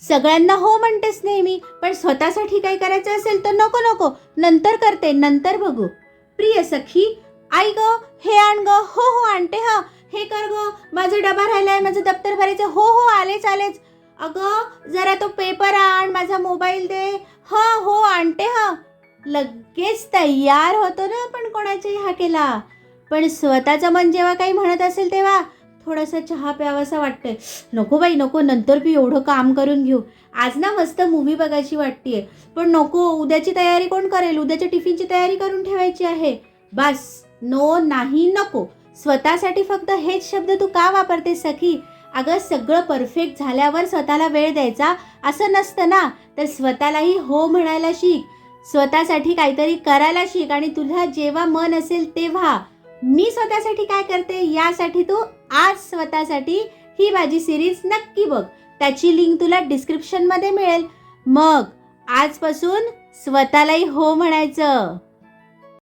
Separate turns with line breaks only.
सगळ्यांना हो म्हणतेस नेहमी, पण स्वतःसाठी काही करायचं असेल तर नको नको, नंतर करते, नंतर बघू. प्रिय सखी, आई ग, हे आण ग, हो हो आणते हा, हे कर ग, माझा डबा राहिलाय, माझं दप्तर भरायचं, हो हो आलेच आलेच, अगं जरा तो पेपर आण, माझा मोबाईल दे, हा हो आणते हा. लगेच तयार होतो ना आपण कोणाच्याही हाकेला. पण स्वतःचं मन जेव्हा काही म्हणत असेल तेव्हा थोडासा चहा प्यावासा वाटतंय. नको बाई नको, नंतर पी, एवढं काम करून घेऊ. आज ना मस्त मूव्ही बघायची वाटतेय, पण नको, उद्याची तयारी कोण करेल, उद्याच्या टिफिनची तयारी करून ठेवायची आहे. बस, नो, नाही, नको. स्वतःसाठी फक्त हेच शब्द तू का वापरते सखी? अगं सगळं परफेक्ट झाल्यावर स्वतःला वेळ द्यायचा असं नसतं ना, तर स्वतःलाही हो म्हणायला शिक, स्वतःसाठी काहीतरी करायला शिक, आणि तुझा जेव्हा मन असेल तेव्हा. मी स्वतःसाठी काय करते यासाठी तू आज स्वतःसाठी ही माझी सिरीज नक्की बघ. त्याची लिंक तुला डिस्क्रिप्शनमध्ये मिळेल. मग आजपासून स्वतःलाही हो म्हणायचं.